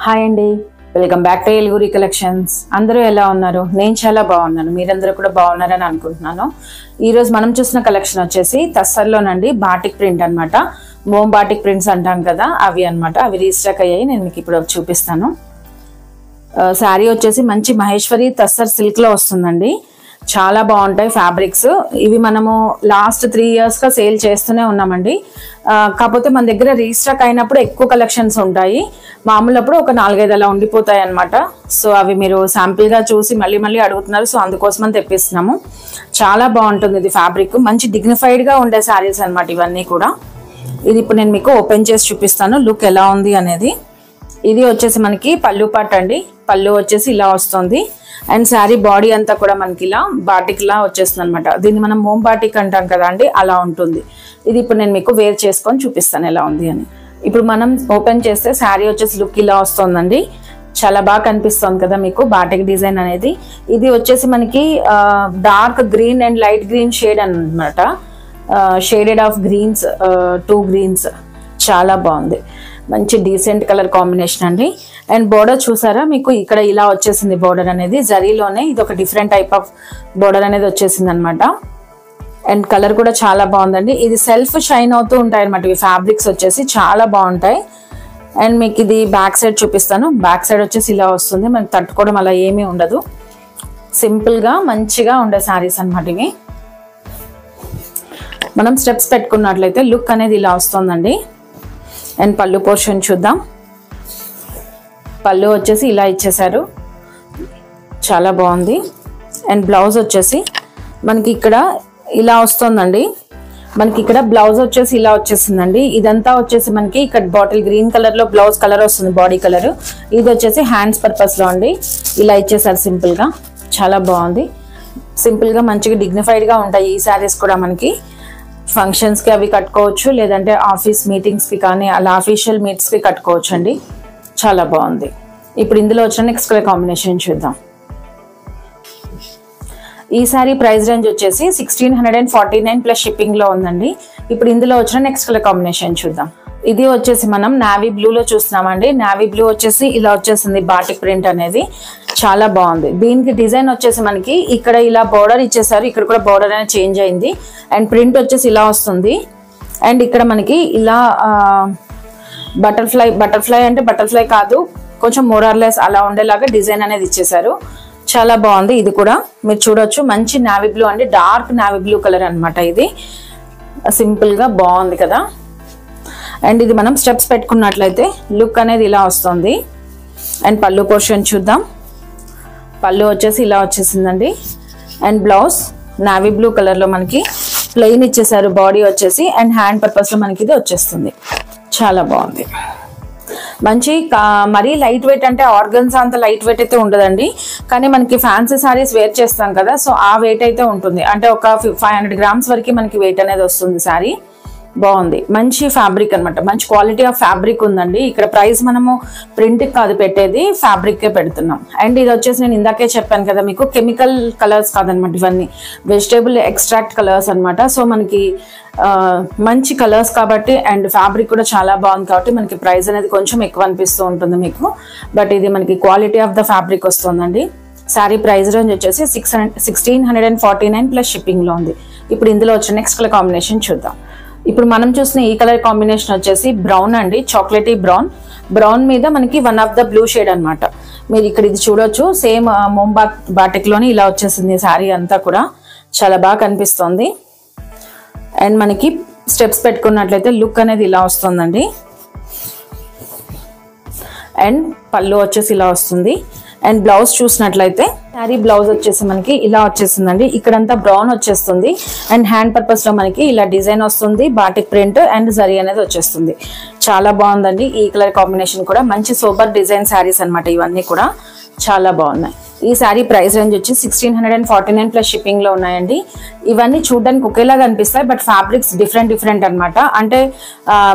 Hi అండి, welcome back to ఎల్గురి collections. అందరూ ఎలా ఉన్నారు? నేను చాలా బాగున్నాను, మీరందరూ కూడా బాగున్నారని అనుకుంటున్నాను. ఈరోజు మనం చూసిన కలెక్షన్ వచ్చేసి తస్సర్లోనండి బాటిక్ ప్రింట్ అనమాట. మోమ్ బాటిక్ ప్రింట్స్ అంటాం కదా, అవి అనమాట. అవి రీస్టాక్ అయ్యాయి, నేను మీకు ఇప్పుడు చూపిస్తాను. శారీ వచ్చేసి మంచి మహేశ్వరి తస్సర్ సిల్క్లో వస్తుందండి. చాలా బాగుంటాయి ఫ్యాబ్రిక్స్. ఇవి మనము లాస్ట్ 3 yearsగా సేల్ చేస్తూనే ఉన్నామండి. కాకపోతే మన దగ్గర రీస్టాక్ అయినప్పుడు ఎక్కువ కలెక్షన్స్ ఉంటాయి, మామూలప్పుడు ఒక 4-5 అలా ఉండిపోతాయి అనమాట. సో అవి మీరు శాంపిల్గా చూసి మళ్ళీ మళ్ళీ అడుగుతున్నారు, సో అందుకోసమని తెప్పిస్తున్నాము. చాలా బాగుంటుంది ఇది ఫ్యాబ్రిక్, మంచి డిగ్నిఫైడ్గా ఉండే శారీస్ అనమాట ఇవన్నీ కూడా. ఇది ఇప్పుడు నేను మీకు ఓపెన్ చేసి చూపిస్తాను లుక్ ఎలా ఉంది అనేది. ఇది వచ్చేసి మనకి పళ్ళు పార్ట్ అండి. పళ్ళు వచ్చేసి ఇలా వస్తుంది అండ్ శారీ బాడీ అంతా కూడా మనకి ఇలా బాటిక్ లా వచ్చేస్తుంది అనమాట. దీన్ని మనం మోమ్ బాటిక్ అంటాం కదా అండి, అలా ఉంటుంది. ఇది ఇప్పుడు నేను మీకు వేర్ చేసుకొని చూపిస్తాను ఎలా ఉంది అని. ఇప్పుడు మనం ఓపెన్ చేస్తే శారీ వచ్చేసి లుక్ ఇలా వస్తుందండి. చాలా బాగా కనిపిస్తుంది కదా మీకు బాటిక్ డిజైన్ అనేది. ఇది వచ్చేసి మనకి dark green and light green shade అనమాట. Shaded of greens, 2 greens. చాలా బాగుంది, మంచి డీసెంట్ కలర్ కాంబినేషన్ అండి. అండ్ బోర్డర్ చూసారా మీకు ఇక్కడ ఇలా వచ్చేసింది బోర్డర్ అనేది. జరీలోనే ఇది ఒక డిఫరెంట్ టైప్ ఆఫ్ బోర్డర్ అనేది వచ్చేసింది అనమాట. అండ్ కలర్ కూడా చాలా బాగుందండి. ఇది సెల్ఫ్ షైన్ అవుతూ ఉంటాయి అనమాట ఇవి ఫ్యాబ్రిక్స్ వచ్చేసి, చాలా బాగుంటాయి. అండ్ మీకు ఇది బ్యాక్ సైడ్ చూపిస్తాను. బ్యాక్ సైడ్ వచ్చేసి ఇలా వస్తుంది, మనకి తట్టుకోవడం అలా ఏమీ ఉండదు. సింపుల్గా మంచిగా ఉండే శారీస్ అనమాట ఇవి. మనం స్టెప్స్ పెట్టుకున్నట్లయితే లుక్ అనేది ఇలా వస్తుందండి. అండ్ పళ్ళు పోర్షన్ చూద్దాం. పళ్ళు వచ్చేసి ఇలా ఇచ్చేసారు, చాలా బాగుంది. అండ్ బ్లౌజ్ వచ్చేసి మనకి ఇక్కడ ఇలా వస్తుందండి. మనకి ఇక్కడ బ్లౌజ్ వచ్చేసి ఇలా వచ్చేసిందండి. ఇదంతా వచ్చేసి మనకి ఇక్కడ బాటిల్ గ్రీన్ కలర్ లో బ్లౌజ్ కలర్ వస్తుంది, బాడీ కలర్. ఇది వచ్చేసి హ్యాండ్స్ పర్పస్ లో అండి, ఇలా ఇచ్చేసారు సింపుల్ గా. చాలా బాగుంది, సింపుల్ గా మంచిగా డిగ్నిఫైడ్ గా ఉంటాయి ఈ శారీస్ కూడా. మనకి ఫంక్షన్స్ కి అవి కట్టుకోవచ్చు, లేదంటే ఆఫీస్ మీటింగ్స్ కి కానీ అలా అఫీషియల్ మీట్స్ కి కట్టుకోవచ్చు అండి. చాలా బాగుంది. ఇప్పుడు ఇందులో వచ్చిన నెక్స్ట్ కలర్ కాంబినేషన్ చూద్దాం. ఈ సారీ ప్రైస్ రేంజ్ వచ్చేసి 1649 ప్లస్ షిప్పింగ్ లో ఉందండి. ఇప్పుడు ఇందులో వచ్చిన నెక్స్ట్ కలర్ కాంబినేషన్ చూద్దాం. ఇది వచ్చేసి మనం నావీ బ్లూ లో చూస్తున్నామండి. నావీ బ్లూ వచ్చేసి ఇలా వచ్చేసింది బాటిక్ ప్రింట్ అనేది. చాలా బాగుంది. దీనికి డిజైన్ వచ్చేసి మనకి ఇక్కడ ఇలా బోర్డర్ ఇచ్చేసారు, ఇక్కడ కూడా బోర్డర్ అనేది చేంజ్ అయింది. అండ్ ప్రింట్ వచ్చేసి ఇలా వస్తుంది. అండ్ ఇక్కడ మనకి ఇలా బటర్ఫ్లై అంటే బటర్ఫ్లై కాదు, కొంచెం మోరార్లెస్ అలా ఉండేలాగా డిజైన్ అనేది ఇచ్చేసారు. చాలా బాగుంది. ఇది కూడా మీరు చూడొచ్చు, మంచి నావీ బ్లూ అండి, డార్క్ నావీ బ్లూ కలర్ అనమాట. ఇది సింపుల్ గా బాగుంది కదా. అండ్ ఇది మనం స్టెప్స్ పెట్టుకున్నట్లయితే లుక్ అనేది ఇలా వస్తుంది. అండ్ పళ్ళు పోర్షన్ చూద్దాం. పళ్ళు వచ్చేసి ఇలా వచ్చేసిందండి. And blouse navy blue colour లో మనకి ప్లెయిన్ ఇచ్చేసారు బాడీ వచ్చేసి. అండ్ హ్యాండ్ పర్పస్ లో మనకి ఇది వచ్చేస్తుంది. చాలా బాగుంది, మంచి మరీ లైట్ వెయిట్ అంటే ఆర్గన్స్ అంత లైట్ వెయిట్ అయితే ఉండదండి, కానీ మనకి ఫ్యాన్సీ సారీస్ వేర్ చేస్తాం కదా, సో ఆ వెయిట్ అయితే ఉంటుంది. అంటే ఒక 500 grams వరకు మనకి వెయిట్ అనేది వస్తుంది సారీ. బాగుంది, మంచి ఫ్యాబ్రిక్ అనమాట, మంచి క్వాలిటీ ఆఫ్ ఫ్యాబ్రిక్ ఉందండి. ఇక్కడ ప్రైస్ మనము ప్రింట్ కాదు పెట్టేది, ఫ్యాబ్రిక్కే పెడుతున్నాం. అండ్ ఇది వచ్చేసి నేను ఇందాకే చెప్పాను కదా మీకు, కెమికల్ కలర్స్ కాదనమాట ఇవన్నీ, వెజిటేబుల్ ఎక్స్ట్రాక్ట్ కలర్స్ అనమాట. సో మనకి మంచి కలర్స్ కాబట్టి అండ్ ఫ్యాబ్రిక్ కూడా చాలా బాగుంది కాబట్టి మనకి ప్రైస్ అనేది కొంచెం ఎక్కువ అనిపిస్తూ ఉంటుంది మీకు. బట్ ఇది మనకి క్వాలిటీ ఆఫ్ ద ఫ్యాబ్రిక్ వస్తుందండి. శారీ ప్రైస్ రేంజ్ వచ్చేసి 1649 ప్లస్ షిప్పింగ్ లో ఉంది. ఇప్పుడు ఇందులో వచ్చిన నెక్స్ట్ కలర్ కాంబినేషన్ చూద్దాం. ఇప్పుడు మనం చూసిన ఈ కలర్ కాంబినేషన్ వచ్చేసి బ్రౌన్ అండి, చాక్లెటీ బ్రౌన్. బ్రౌన్ మీద మనకి one of the blue shade అనమాట. మీరు ఇక్కడ ఇది చూడొచ్చు, సేమ్ మోమ్ బాటిక్ లోని ఇలా వచ్చేసింది శారీ అంతా కూడా. చాలా బాగా కనిపిస్తుంది. అండ్ మనకి స్టెప్స్ పెట్టుకున్నట్లయితే లుక్ అనేది ఇలా వస్తుందండి. అండ్ పళ్ళు వచ్చేసి ఇలా వస్తుంది. అండ్ బ్లౌజ్ చూసినట్లయితే శారీ బ్లౌజ్ వచ్చేసి మనకి ఇలా వచ్చేసిందండి. ఇక్కడంతా బ్రౌన్ వచ్చేస్తుంది. అండ్ హ్యాండ్ పర్పస్ లో మనకి ఇలా డిజైన్ వస్తుంది, బాటిక్ ప్రింట్ అండ్ జరీ అనేది వచ్చేస్తుంది. చాలా బాగుందండి ఈ కలర్ కాంబినేషన్ కూడా. మంచి సూపర్ డిజైన్ శారీస్ అనమాట ఇవన్నీ కూడా, చాలా బాగున్నాయి. ఈ శారీ ప్రైస్ రేంజ్ వచ్చి 1649 ప్లస్ షిప్పింగ్ లో ఉన్నాయండి. ఇవన్నీ చూడడానికి ఒకేలాగా అనిపిస్తాయి, బట్ ఫ్యాబ్రిక్స్ డిఫరెంట్ అనమాట. అంటే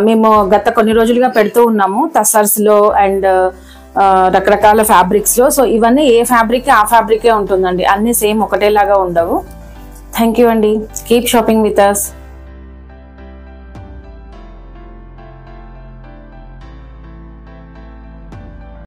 మేము గత కొన్ని రోజులుగా పెడుతూ ఉన్నాము తస్సర్స్ లో అండ్ రకరకాల ఫ్యాబ్రిక్స్ లో. సో ఇవన్నీ ఏ ఫ్యాబ్రిక్ ఆ ఫ్యాబ్రికే ఉంటుందండి, అన్ని సేమ్ ఒకటేలాగా ఉండవు. థ్యాంక్ యూ అండి. Keep shopping with us.